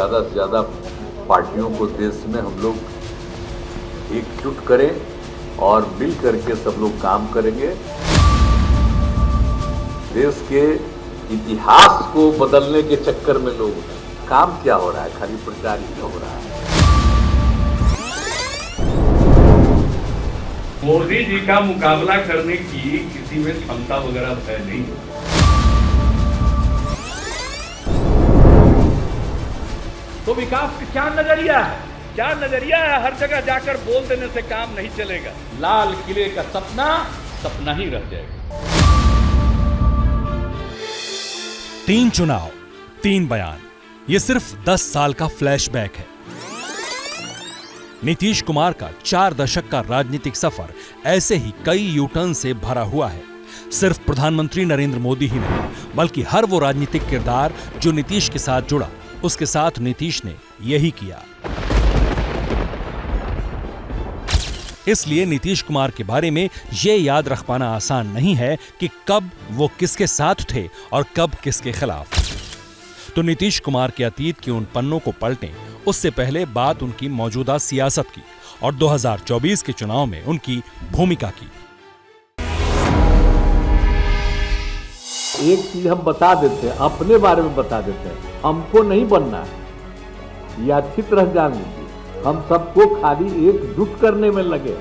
ज़्यादा से ज़्यादा पार्टियों को देश में हम लोग एकजुट करें और मिल करके सब लोग काम करेंगे। देश के इतिहास को बदलने के चक्कर में लोग काम क्या हो रहा है, खाली प्रचार ही हो रहा है। मोदी जी का मुकाबला करने की किसी में क्षमता वगैरह है नहीं। तो विकास का क्या नजरिया है? क्या नजरिया है? हर जगह जाकर बोल देने से काम नहीं चलेगा। लाल किले का सपना सपना ही रह जाएगा। 3 चुनाव, 3 बयान, ये सिर्फ 10 साल का फ्लैशबैक है। नीतीश कुमार का 4 दशक का राजनीतिक सफर ऐसे ही कई यूटर्न से भरा हुआ है। सिर्फ प्रधानमंत्री नरेंद्र मोदी ही नहीं, बल्कि हर वो राजनीतिक किरदार जो नीतीश के साथ जुड़ा, उसके साथ नीतीश ने यही किया। इसलिए नीतीश कुमार के बारे में यह याद रख पाना आसान नहीं है कि कब वो किसके साथ थे और कब किसके खिलाफ। तो नीतीश कुमार के अतीत के उन पन्नों को पलटें, उससे पहले बात उनकी मौजूदा सियासत की और 2024 के चुनाव में उनकी भूमिका की। एक चीज हम बता देते हैं, अपने बारे में बता देते हैं, हमको नहीं बनना है, ये अच्छी तरह जान लीजिए। हम सबको खाली एकजुट करने में लगे,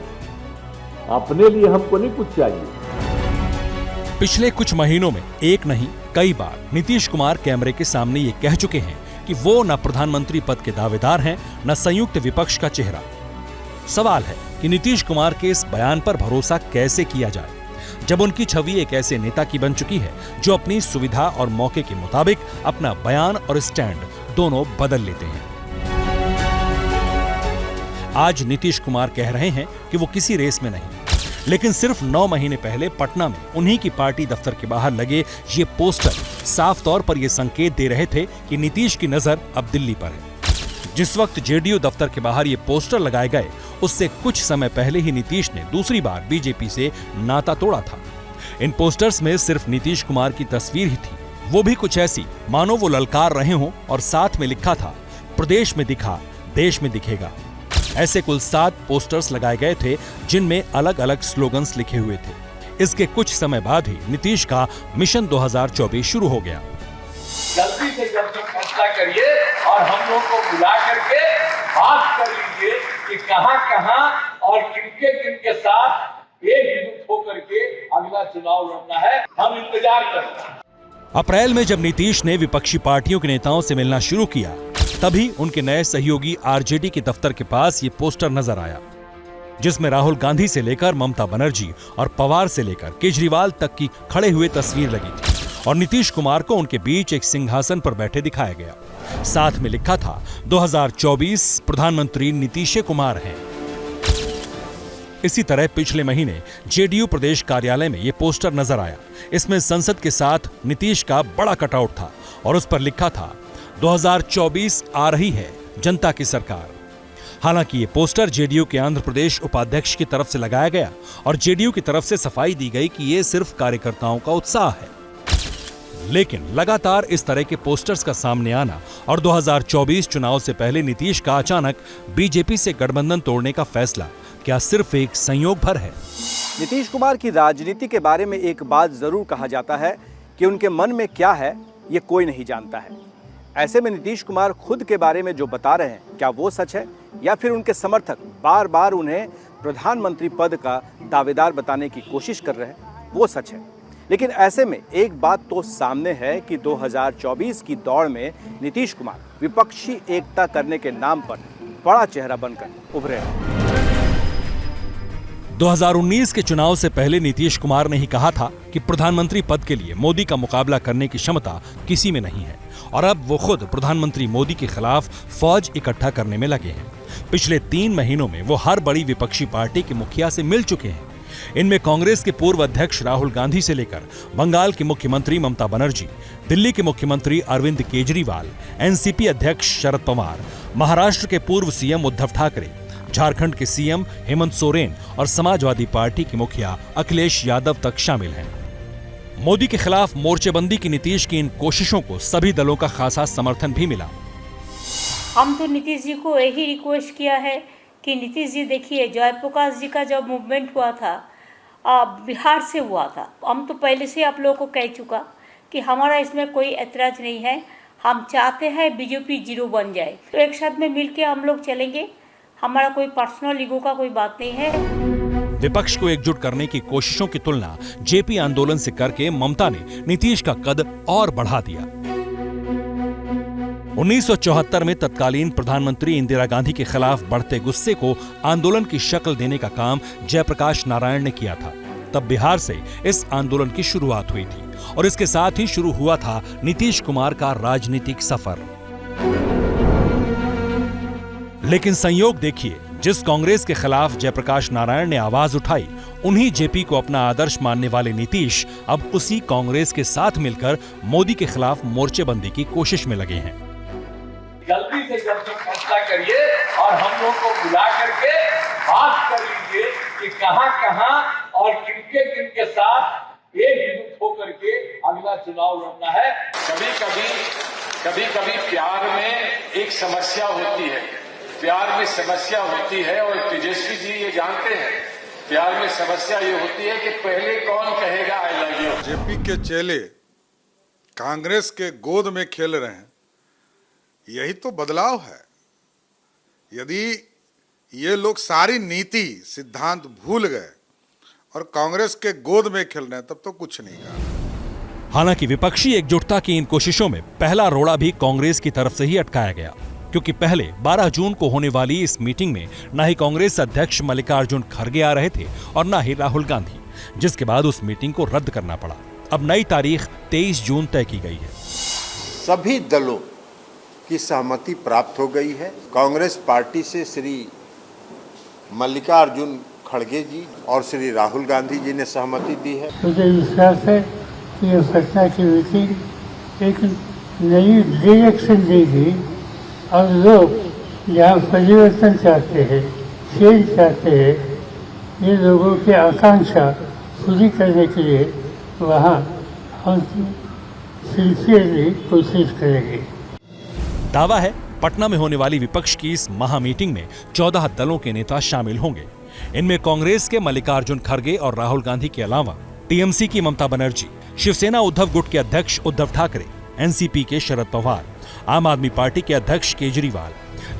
अपने लिए हमको नहीं कुछ चाहिए। पिछले कुछ महीनों में एक नहीं कई बार नीतीश कुमार कैमरे के सामने ये कह चुके हैं कि वो न प्रधानमंत्री पद के दावेदार हैं, न संयुक्त विपक्ष का चेहरा। सवाल है कि नीतीश कुमार के इस बयान पर भरोसा कैसे किया जाए, जब उनकी छवि एक ऐसे नेता की बन चुकी है जो अपनी सुविधा और मौके के मुताबिक अपना बयान और स्टैंड दोनों बदल लेते हैं। आज नीतीश कुमार कह रहे हैं कि वो किसी रेस में नहीं, लेकिन सिर्फ 9 महीने पहले पटना में उन्हीं की पार्टी दफ्तर के बाहर लगे ये पोस्टर साफ तौर पर ये संकेत दे रहे थे कि नीतीश की नजर अब दिल्ली पर है। जिस वक्त जेडीयू दफ्तर के बाहर ये पोस्टर लगाए गए, उससे कुछ समय पहले ही नीतीश ने दूसरी बार बीजेपी से नाता तोड़ा था। इन पोस्टर्स में सिर्फ नीतीश कुमार की तस्वीर ही थी, वो भी कुछ ऐसी मानो वो ललकार रहे हों, और साथ में लिखा था, प्रदेश में दिखा, देश में दिखेगा। ऐसे कुल 7 पोस्टर्स लगाए गए थे, जिनमें अलग अलग स्लोगन्स लिखे हुए थे। इसके कुछ समय बाद ही नीतीश का मिशन 2024 शुरू हो गया। जल्दी से जल्दी फैसला करिए और हम लोग को बुला करके बात कर लीजिए कि कहां और किनके साथ एकजुट होकर के अगला चुनाव लड़ना है। हम इंतजार कर रहे हैं। अप्रैल में जब नीतीश ने विपक्षी पार्टियों के नेताओं से मिलना शुरू किया, तभी उनके नए सहयोगी आरजेडी के दफ्तर के पास ये पोस्टर नजर आया, जिसमें राहुल गांधी से लेकर ममता बनर्जी और पवार से लेकर केजरीवाल तक की खड़े हुए तस्वीर लगी थी और नीतीश कुमार को उनके बीच एक सिंहासन पर बैठे दिखाया गया। साथ में लिखा था, 2024 प्रधानमंत्री नीतीश कुमार हैं। इसी तरह पिछले महीने जेडीयू प्रदेश कार्यालय में यह पोस्टर नजर आया। इसमें संसद के साथ नीतीश का बड़ा कटआउट था और उस पर लिखा था, 2024 आ रही है जनता की सरकार। हालांकि ये पोस्टर जेडीयू के आंध्र प्रदेश उपाध्यक्ष की तरफ से लगाया गया और जेडीयू की तरफ से सफाई दी गई कि ये सिर्फ कार्यकर्ताओं का उत्साह है। लेकिन लगातार इस तरह के पोस्टर्स का सामने आना और 2024 चुनाव से पहले नीतीश का अचानक बीजेपी से गठबंधन तोड़ने का फैसला क्या सिर्फ एक संयोग भर है? नीतीश कुमार की राजनीति के बारे में एक बात जरूर कहा जाता है कि उनके मन में क्या है ये कोई नहीं जानता है। ऐसे में नीतीश कुमार खुद के बारे में जो बता रहे हैं, क्या वो सच है या फिर उनके समर्थक बार बार उन्हें प्रधानमंत्री पद का दावेदार बताने की कोशिश कर रहे हैं, वो सच है। लेकिन ऐसे में एक बात तो सामने है कि 2024 की दौड़ में नीतीश कुमार विपक्षी एकता करने के नाम पर बड़ा चेहरा बनकर उभरे हैं। 2019 के चुनाव से पहले नीतीश कुमार ने ही कहा था कि प्रधानमंत्री पद के लिए मोदी का मुकाबला करने की क्षमता किसी में नहीं है और अब वो खुद प्रधानमंत्री मोदी के खिलाफ फौज इकट्ठा करने में लगे हैं। पिछले 3 महीनों में वो हर बड़ी विपक्षी पार्टी के मुखिया से मिल चुके हैं। इनमें कांग्रेस के पूर्व अध्यक्ष राहुल गांधी से लेकर बंगाल की मुख्यमंत्री ममता बनर्जी, दिल्ली के मुख्यमंत्री अरविंद केजरीवाल, एनसीपी अध्यक्ष शरद पवार, महाराष्ट्र के पूर्व सीएम उद्धव ठाकरे, झारखंड के सीएम हेमंत सोरेन और समाजवादी पार्टी के मुखिया अखिलेश यादव तक शामिल हैं। मोदी के खिलाफ मोर्चेबंदी की नीतीश की इन कोशिशों को सभी दलों का खासा समर्थन भी मिला। हम तो नीतीश जी को यही रिक्वेस्ट किया है कि नीतीश जी देखिए, जयप्रकाश जी का जब मूवमेंट हुआ था बिहार से हुआ था, हम तो पहले से आप लोगों को कह चुका कि हमारा इसमें कोई ऐतराज़ नहीं है। हम चाहते हैं बीजेपी जीरो बन जाए, तो एक साथ में मिलके हम लोग चलेंगे। हमारा कोई पर्सनल ईगो का कोई बात नहीं है। विपक्ष को एकजुट करने की कोशिशों की तुलना जेपी आंदोलन से करके ममता ने नीतीश का कद और बढ़ा दिया। 1974 में तत्कालीन प्रधानमंत्री इंदिरा गांधी के खिलाफ बढ़ते गुस्से को आंदोलन की शक्ल देने का काम जयप्रकाश नारायण ने किया था। तब बिहार से इस आंदोलन की शुरुआत हुई थी और इसके साथ ही शुरू हुआ था नीतीश कुमार का राजनीतिक सफर। लेकिन संयोग देखिए, जिस कांग्रेस के खिलाफ जयप्रकाश नारायण ने आवाज उठाई, उन्हीं जेपी को अपना आदर्श मानने वाले नीतीश अब उसी कांग्रेस के साथ मिलकर मोदी के खिलाफ मोर्चेबंदी की कोशिश में लगे हैं। जल्दी से जल्दी फैसला करिए और हम लोग को बुला करके बात कर लीजिए कि कहां और किनके साथ एकजुट होकर के अगला चुनाव लड़ना है। कभी कभी प्यार में एक समस्या होती है, प्यार में समस्या होती है और तेजस्वी जी ये जानते हैं। प्यार में समस्या ये होती है कि पहले कौन कहेगा आई लव यू। जेपी के चेले कांग्रेस के गोद में खेल रहे हैं, यही तो बदलाव है। यदि ये लोग सारी नीति सिद्धांत भूल गए और कांग्रेस के गोद में खेल रहे हैं, तब तो कुछ नहीं कहा। हालांकि विपक्षी एकजुटता की इन कोशिशों में पहला रोड़ा भी कांग्रेस की तरफ से ही अटकाया गया, क्योंकि पहले 12 जून को होने वाली इस मीटिंग में न ही कांग्रेस अध्यक्ष मल्लिकार्जुन खड़गे आ रहे थे और न ही राहुल गांधी, जिसके बाद उस मीटिंग को रद्द करना पड़ा। अब नई तारीख 23 जून तय की गई है। सभी दलों की सहमति प्राप्त हो गई है। कांग्रेस पार्टी से श्री मल्लिकार्जुन खड़गे जी और श्री राहुल गांधी जी ने सहमति दी है। मुझे विश्वास है कि ये पटना की मीटिंग एक नई डायरेक्शन देगी और लोग जहाँ परिवर्तन चाहते हैं, चेंज चाहते हैं, ये लोगों की आकांक्षा पूरी करने के लिए वहाँ हम सिंसियरली कोशिश करेंगे। दावा है पटना में होने वाली विपक्ष की इस महा मीटिंग में 14 दलों के नेता शामिल होंगे। इनमें कांग्रेस के मल्लिकार्जुन खड़गे और राहुल गांधी के अलावा टीएमसी की ममता बनर्जी, शिवसेना उद्धव गुट के अध्यक्ष उद्धव ठाकरे, एनसीपी के शरद पवार, आम आदमी पार्टी के अध्यक्ष केजरीवाल,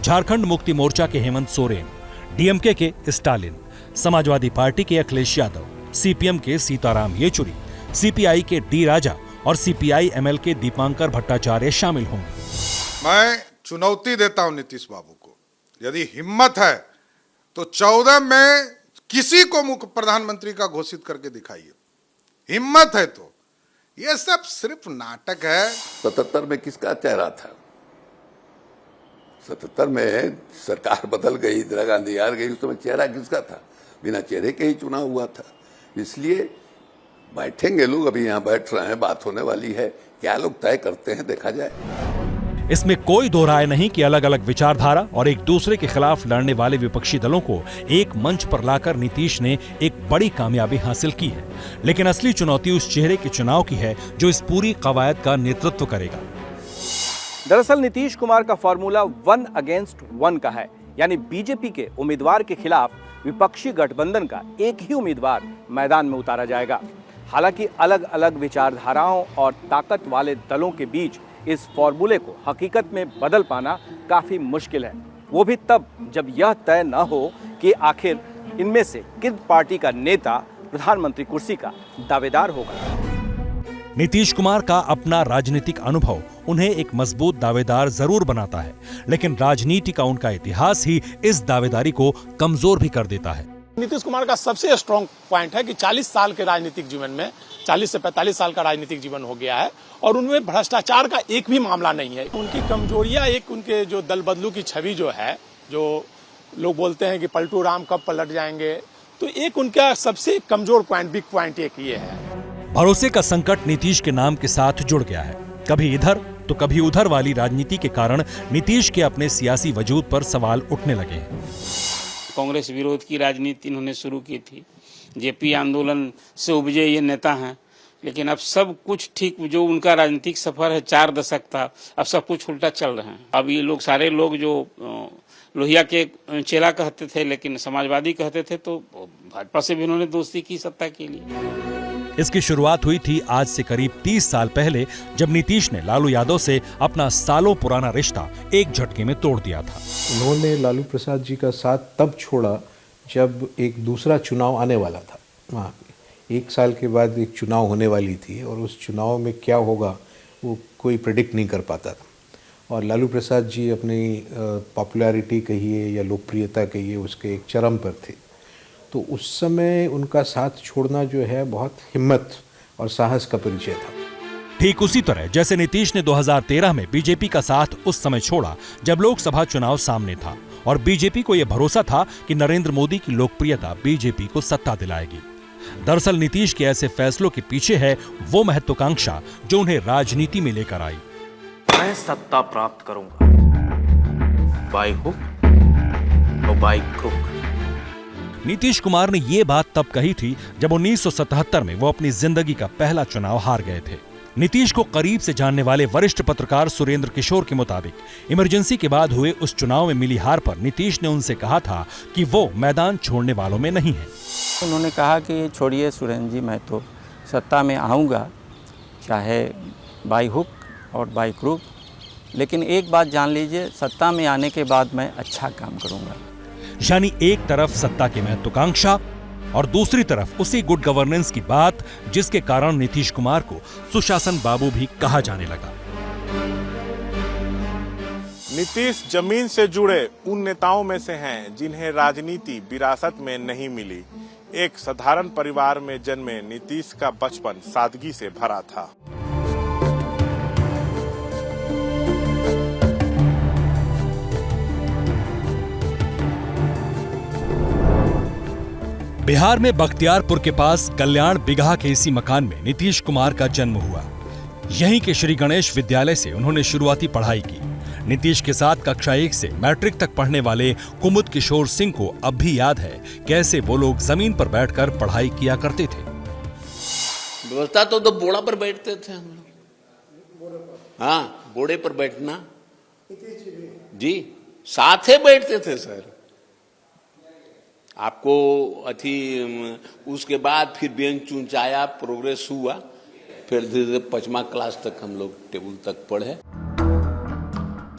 झारखंड मुक्ति मोर्चा के हेमंत सोरेन, डीएमके के स्टालिन, समाजवादी पार्टी के अखिलेश यादव, सीपीएम के सीताराम येचुरी, सीपीआई के डी राजा और सीपीआई एमएल के दीपांकर भट्टाचार्य शामिल होंगे। मैं चुनौती देता हूं नीतीश बाबू को, यदि हिम्मत है तो 14 में किसी को मुख्य प्रधानमंत्री का घोषित करके दिखाइए। हिम्मत है तो। यह सब सिर्फ नाटक है। 77 में किसका चेहरा था? 77 में सरकार बदल गई, इंदिरा गांधी हार गई, उस समय चेहरा किसका था? बिना चेहरे के ही चुनाव हुआ था। इसलिए बैठेंगे लोग, अभी यहाँ बैठ रहे हैं, बात होने वाली है, क्या लोग तय करते हैं देखा जाए। इसमें कोई दो राय नहीं कि अलग अलग विचारधारा और एक दूसरे के खिलाफ लड़ने वाले विपक्षी दलों को एक मंच पर लाकर नीतीश ने एक बड़ी कामयाबी हासिल की है। लेकिन असली चुनौती उस चेहरे के चुनाव की है जो इस पूरी कवायद का नेतृत्व करेगा। दरअसल नीतीश कुमार का फॉर्मूला 1 अगेंस्ट 1 का है, यानी बीजेपी के उम्मीदवार के खिलाफ विपक्षी गठबंधन का एक ही उम्मीदवार मैदान में उतारा जाएगा। हालांकि अलग अलग विचारधाराओं और ताकत वाले दलों के बीच इस फॉर्मूले को हकीकत में बदल पाना काफी मुश्किल है, वो भी तब जब यह तय न हो कि आखिर इनमें से किस पार्टी का नेता प्रधानमंत्री कुर्सी का दावेदार होगा। नीतीश कुमार का अपना राजनीतिक अनुभव उन्हें एक मजबूत दावेदार जरूर बनाता है, लेकिन राजनीति का उनका इतिहास ही इस दावेदारी को कमजोर भी कर देता है। नीतीश कुमार का सबसे स्ट्रॉन्ग पॉइंट है कि 40 साल के राजनीतिक जीवन में 40 से 45 साल का राजनीतिक जीवन हो गया है और उनमें भ्रष्टाचार का एक भी मामला नहीं है। उनकी कमजोरियां, एक उनके जो दल बदलू की छवि जो है, जो लोग बोलते हैं कि पलटू राम कब पलट जाएंगे, तो एक उनका सबसे कमजोर पॉइंट, बिग पॉइंट एक ये है। भरोसे का संकट नीतीश के नाम के साथ जुड़ गया है। कभी इधर तो कभी उधर वाली राजनीति के कारण नीतीश के अपने सियासी वजूद पर सवाल उठने लगे हैं। कांग्रेस विरोध की राजनीति इन्होंने शुरू की थी। जेपी आंदोलन से उपजे ये नेता हैं लेकिन अब सब कुछ ठीक, जो उनका राजनीतिक सफर है 4 दशक था, अब सब कुछ उल्टा चल रहे हैं। अब ये लोग सारे लोग जो लोहिया के चेला कहते थे लेकिन समाजवादी कहते थे, तो भाजपा से भी उन्होंने दोस्ती की सत्ता के लिए। इसकी शुरुआत हुई थी आज से करीब 30 साल पहले, जब नीतीश ने लालू यादव से अपना सालों पुराना रिश्ता एक झटके में तोड़ दिया था। उन्होंने लालू प्रसाद जी का साथ तब छोड़ा जब एक दूसरा चुनाव आने वाला था। वहाँ 1 साल के बाद एक चुनाव होने वाली थी और उस चुनाव में क्या होगा वो कोई प्रेडिक्ट नहीं कर पाता था। और लालू प्रसाद जी अपनी पॉपुलैरिटी कहिए या लोकप्रियता कहिए उसके एक चरम पर थे, तो उस समय उनका साथ छोड़ना जो है बहुत हिम्मत और साहस का परिचय था। ठीक उसी तरह जैसे नीतीश ने 2013 में बीजेपी का साथ उस समय छोड़ा जब लोकसभा चुनाव सामने था और बीजेपी को यह भरोसा था कि नरेंद्र मोदी की लोकप्रियता बीजेपी को सत्ता दिलाएगी। दरअसल नीतीश के ऐसे फैसलों के पीछे है वो महत्वाकांक्षा जो उन्हें राजनीति में लेकर आई। मैं सत्ता प्राप्त करूंगा, बाय हुक और बाय क्रुक। नीतीश कुमार ने ये बात तब कही थी जब 1977 में वो अपनी जिंदगी का पहला चुनाव हार गए थे। नीतीश को करीब से जानने वाले वरिष्ठ पत्रकार सुरेंद्र किशोर के मुताबिक इमरजेंसी के बाद हुए उस चुनाव में मिली हार पर नीतीश ने उनसे कहा था कि वो मैदान छोड़ने वालों में नहीं है। उन्होंने कहा कि छोड़िए सुरेंद्र जी, मैं तो सत्ता में आऊँगा चाहे बाय हुक और बाय क्रुक, लेकिन एक बात जान लीजिए, सत्ता में आने के बाद मैं अच्छा काम करूँगा। यानी एक तरफ सत्ता की महत्वाकांक्षा और दूसरी तरफ उसी गुड गवर्नेंस की बात, जिसके कारण नीतीश कुमार को सुशासन बाबू भी कहा जाने लगा। नीतीश जमीन से जुड़े उन नेताओं में से हैं जिन्हें राजनीति विरासत में नहीं मिली। एक साधारण परिवार में जन्मे नीतीश का बचपन सादगी से भरा था। बिहार में बख्तियारपुर के पास कल्याण बिगहा के इसी मकान में नीतीश कुमार का जन्म हुआ। यहीं के श्री गणेश विद्यालय से उन्होंने शुरुआती पढ़ाई की। नीतीश के साथ कक्षा 1 से मैट्रिक तक पढ़ने वाले कुमुद किशोर सिंह को अब भी याद है कैसे वो लोग जमीन पर बैठकर पढ़ाई किया करते थे। व्यवस्था तो बोड़ा पर बैठते थे हम लोग। हाँ, बोड़े पर बैठना जी, साथ ही बैठते थे सर। आपको अथी उसके बाद फिर बेंच ऊंच आया, प्रोग्रेस हुआ, फिर धीरे धीरे 5वां क्लास तक हम लोग टेबल तक पढ़े।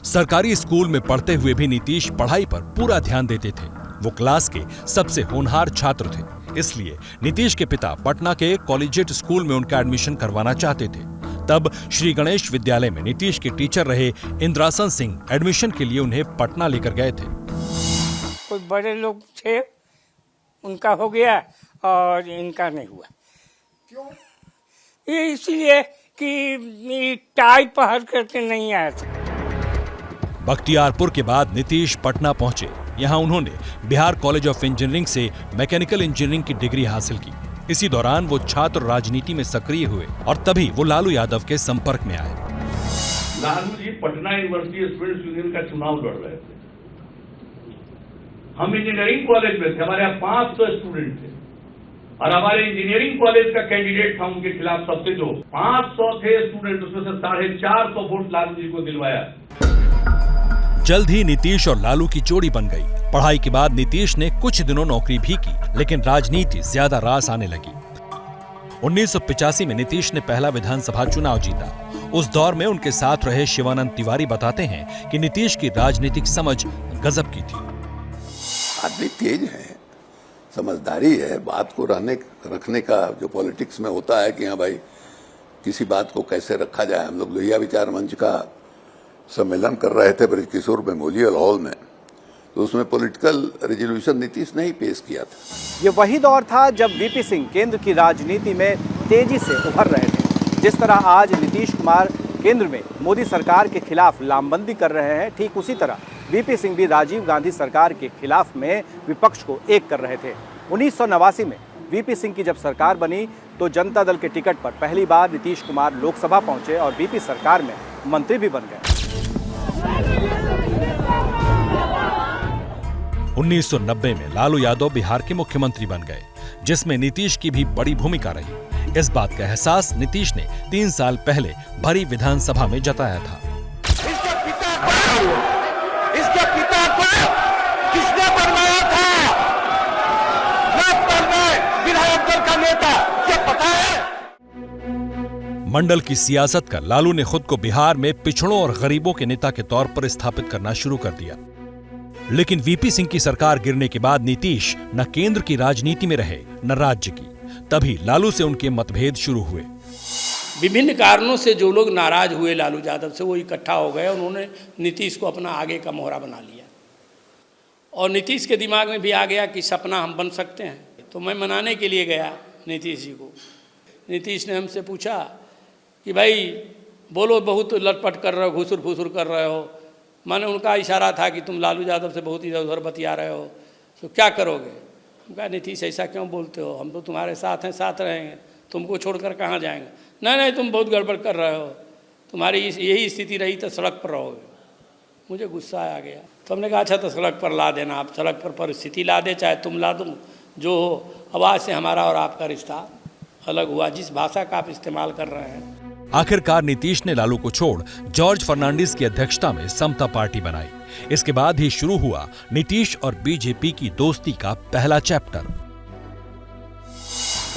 सरकारी स्कूल में पढ़ते हुए भी नीतीश पढ़ाई पर पूरा ध्यान देते थे। वो क्लास के सबसे होनहार छात्र थे, इसलिए नीतीश के पिता पटना के कॉलेजिएट स्कूल में उनका एडमिशन करवाना चाहते थे। तब श्री गणेश विद्यालय में नीतीश के टीचर रहे इंद्रासन सिंह एडमिशन के लिए उन्हें पटना लेकर गए थे। कोई बड़े लोग थे, उनका हो गया और इनका नहीं हुआ। क्यों? ये इसलिए कि टाई पहन करके नहीं आया था। बख्तियारपुर के बाद नीतीश पटना पहुंचे। यहां उन्होंने बिहार कॉलेज ऑफ इंजीनियरिंग से मैकेनिकल इंजीनियरिंग की डिग्री हासिल की। इसी दौरान वो छात्र राजनीति में सक्रिय हुए और तभी वो लालू यादव के संपर्क में आए। Lalu ji Patna university students union का चुनाव लड़ रहे थे। हम इंजीनियरिंग कॉलेज में थे, हमारे यहाँ 500 स्टूडेंट थे और हमारे इंजीनियरिंग कॉलेज का कैंडिडेट था उनके खिलाफ सबसे जो 500 थे स्टूडेंट, उसमें से 450 वोट लालू जी को दिलवाया। जल्द ही नीतीश और लालू की जोड़ी बन गई। पढ़ाई के बाद नीतीश ने कुछ दिनों नौकरी भी की, लेकिन राजनीति ज्यादा रास आने लगी। 1985 में नीतीश ने पहला विधानसभा चुनाव जीता। उस दौर में उनके साथ रहे शिवानंद तिवारी बताते हैं कि नीतीश की राजनीतिक समझ गजब की थी। आदमी तेज है, समझदारी है, बात को रखने का जो पॉलिटिक्स में होता है कि हाँ भाई किसी बात को कैसे रखा जाए। हम लोग लोहिया विचार मंच का सम्मेलन कर रहे थे ब्रजकिशोर मेमोरियल हॉल में, तो उसमें पॉलिटिकल रेजोल्यूशन नीतीश ने ही पेश किया था। ये वही दौर था जब वीपी सिंह केंद्र की राजनीति में तेजी से उभर रहे थे। जिस तरह आज नीतीश कुमार केंद्र में मोदी सरकार के खिलाफ लामबंदी कर रहे हैं, ठीक उसी तरह वीपी सिंह भी राजीव गांधी सरकार के खिलाफ में विपक्ष को एक कर रहे थे। 1989 में वीपी सिंह की जब सरकार बनी तो जनता दल के टिकट पर पहली बार नीतीश कुमार लोकसभा पहुंचे और वीपी सरकार में मंत्री भी बन गए। 1990 में लालू यादव बिहार के मुख्यमंत्री बन गए, जिसमें नीतीश की भी बड़ी भूमिका रही। इस बात का एहसास नीतीश ने 3 साल पहले भरी विधानसभा में जताया था। इसके पिता को किसने बनवाया था? विधायक दल का नेता, ये पता है? मंडल की सियासत कर लालू ने खुद को बिहार में पिछड़ों और गरीबों के नेता के तौर पर स्थापित करना शुरू कर दिया। लेकिन वीपी सिंह की सरकार गिरने के बाद नीतीश न केंद्र की राजनीति में रहे न राज्य की। तभी लालू से उनके मतभेद शुरू हुए। विभिन्न कारणों से जो लोग नाराज हुए लालू यादव से, वो इकट्ठा हो गए। उन्होंने नीतीश को अपना आगे का मोहरा बना लिया और नीतीश के दिमाग में भी आ गया कि सपना हम बन सकते हैं। तो मैं मनाने के लिए गया नीतीश जी को। नीतीश ने हमसे पूछा कि भाई बोलो, बहुत लटपट कर रहे हो, घुसुर फुसुर कर रहे हो। मैंने उनका इशारा था कि तुम लालू यादव से बहुत इधर उधर बतिया रहे हो, तो क्या करोगे? हम कहा नीतीश ऐसा क्यों बोलते हो, हम तो तुम्हारे साथ हैं, साथ रहेंगे, तुमको छोड़कर कहाँ जाएंगे। नहीं, तुम बहुत गड़बड़ कर रहे हो, तुम्हारी यही स्थिति रही तो सड़क पर रहोगे। मुझे गुस्सा आ गया। तो हमने कहा अच्छा तो सड़क पर ला देना, आप सड़क पर परिस्थिति ला दे, चाहे तुम ला दो, जो हो। आवाज़ से हमारा और आपका रिश्ता अलग हुआ, जिस भाषा का आप इस्तेमाल कर रहे हैं। आखिरकार नीतीश ने लालू को छोड़ जॉर्ज फर्नांडिस की अध्यक्षता में समता पार्टी बनाई। इसके बाद ही शुरू हुआ नीतीश और बीजेपी की दोस्ती का पहला चैप्टर।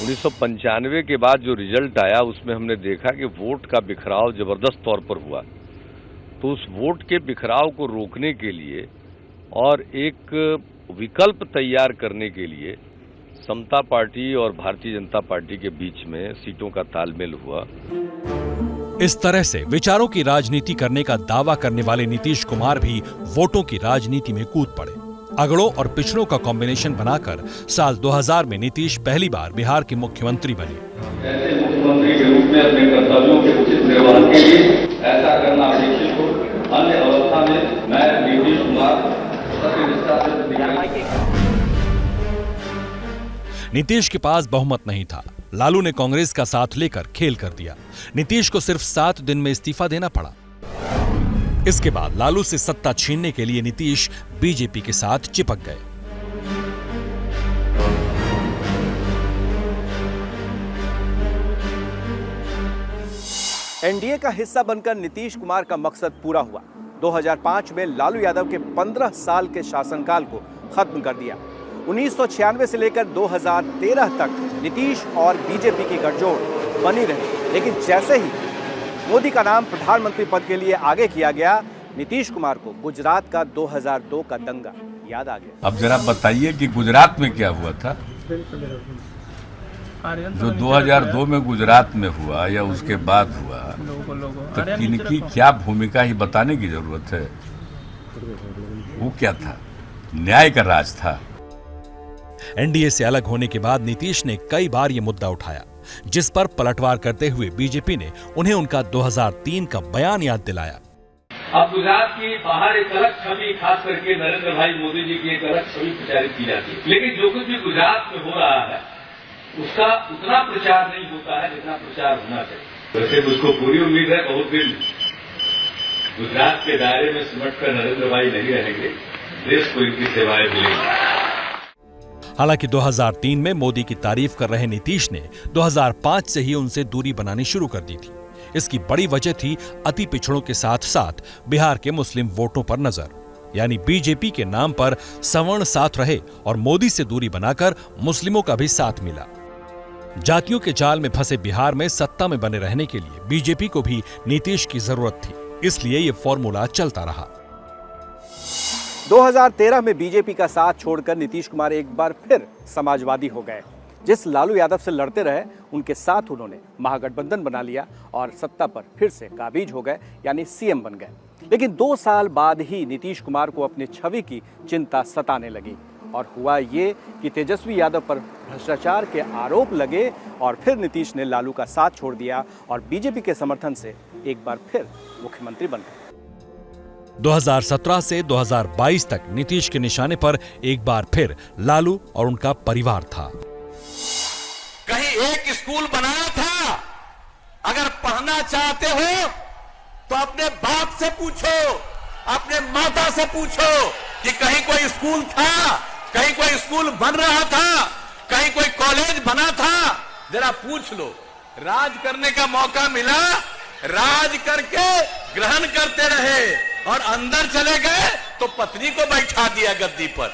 1995 के बाद जो रिजल्ट आया उसमें हमने देखा कि वोट का बिखराव जबरदस्त तौर पर हुआ। तो उस वोट के बिखराव को रोकने के लिए और एक विकल्प तैयार करने के लिए समता पार्टी और भारतीय जनता पार्टी के बीच में सीटों का तालमेल हुआ। इस तरह से विचारों की राजनीति करने का दावा करने वाले नीतीश कुमार भी वोटों की राजनीति में कूद पड़े। अगड़ों और पिछड़ों का कॉम्बिनेशन बनाकर साल 2000 में नीतीश पहली बार बिहार के मुख्यमंत्री बने। ऐसे मुख्यमंत्री के रूप में अपने कर्तव्यों के उचित निर्वहन के लिए ऐसा करना अपेक्षित हो। अन्य अवस्था में मैं नीतीश कुमार सत्यनिष्ठा से नीतीश के पास बहुमत नहीं था। लालू ने कांग्रेस का साथ लेकर खेल कर दिया। नीतीश को सिर्फ 7 दिन में इस्तीफा देना पड़ा। इसके बाद लालू से सत्ता छीनने के लिए नीतीश बीजेपी के साथ चिपक गए। एनडीए का हिस्सा बनकर नीतीश कुमार का मकसद पूरा हुआ। 2005 में लालू यादव के 15 साल के शासनकाल को खत्म कर दिया। 1996 से लेकर 2013 तक नीतीश और बीजेपी की गठजोड़ बनी रही। लेकिन जैसे ही मोदी का नाम प्रधानमंत्री पद के लिए आगे किया गया, नीतीश कुमार को गुजरात का 2002 का दंगा याद आ गया। अब जरा बताइए कि गुजरात में क्या हुआ था? जो 2002 में गुजरात में हुआ या उसके बाद हुआ, तो किनकी क्या भूमिका ही बताने की जरूरत है। वो क्या था? न्याय का राज था। एनडीए से अलग होने के बाद नीतीश ने कई बार ये मुद्दा उठाया, जिस पर पलटवार करते हुए बीजेपी ने उन्हें उनका 2003 का बयान याद दिलाया। अब गुजरात की बाहर एक अलग छवि, खास करके नरेंद्र भाई मोदी जी की एक अलग छवि प्रचारित की जाती है, लेकिन जो कुछ भी गुजरात में हो रहा है उसका उतना प्रचार नहीं होता है जितना प्रचार होना चाहिए। वैसे मुझको पूरी उम्मीद है बहुत दिन गुजरात के दायरे में सिमट कर नरेंद्र भाई नहीं रहेंगे, देश को इनकी सेवाएं मिलेंगी। हालांकि 2003 में मोदी की तारीफ कर रहे नीतीश ने 2005 से ही उनसे दूरी बनानी शुरू कर दी थी। इसकी बड़ी वजह थी अति पिछड़ों के साथ साथ बिहार के मुस्लिम वोटों पर नजर, यानी बीजेपी के नाम पर सवर्ण साथ रहे और मोदी से दूरी बनाकर मुस्लिमों का भी साथ मिला। जातियों के जाल में फंसे बिहार में सत्ता में बने रहने के लिए बीजेपी को भी नीतीश की जरूरत थी, इसलिए ये फॉर्मूला चलता रहा। 2013 में बीजेपी का साथ छोड़कर नीतीश कुमार एक बार फिर समाजवादी हो गए। जिस लालू यादव से लड़ते रहे उनके साथ उन्होंने महागठबंधन बना लिया और सत्ता पर फिर से काबिज हो गए, यानी सीएम बन गए। लेकिन 2 साल बाद ही नीतीश कुमार को अपनी छवि की चिंता सताने लगी और हुआ ये कि तेजस्वी यादव पर भ्रष्टाचार के आरोप लगे और फिर नीतीश ने लालू का साथ छोड़ दिया और बीजेपी के समर्थन से एक बार फिर मुख्यमंत्री बन गए। 2017 से 2022 तक नीतीश के निशाने पर एक बार फिर लालू और उनका परिवार था। कहीं एक स्कूल बनाया था? अगर पढ़ना चाहते हो तो अपने बाप से पूछो, अपने माता से पूछो कि कहीं कोई स्कूल था, कहीं कोई स्कूल बन रहा था, कहीं कोई कॉलेज बना था, जरा पूछ लो। राज करने का मौका मिला, राज करके ग्रहण करते रहे और अंदर चले गए तो पत्नी को बैठा दिया गद्दी पर।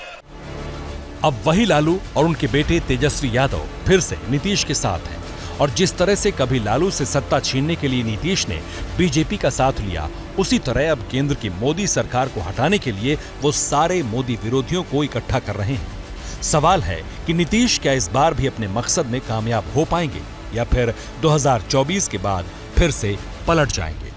अब वही लालू और उनके बेटे तेजस्वी यादव फिर से नीतीश के साथ हैं और जिस तरह से कभी लालू से सत्ता छीनने के लिए नीतीश ने बीजेपी का साथ लिया, उसी तरह अब केंद्र की मोदी सरकार को हटाने के लिए वो सारे मोदी विरोधियों को इकट्ठा कर रहे हैं। सवाल है कि नीतीश क्या इस बार भी अपने मकसद में कामयाब हो पाएंगे या फिर 2024 के बाद फिर से पलट जाएंगे।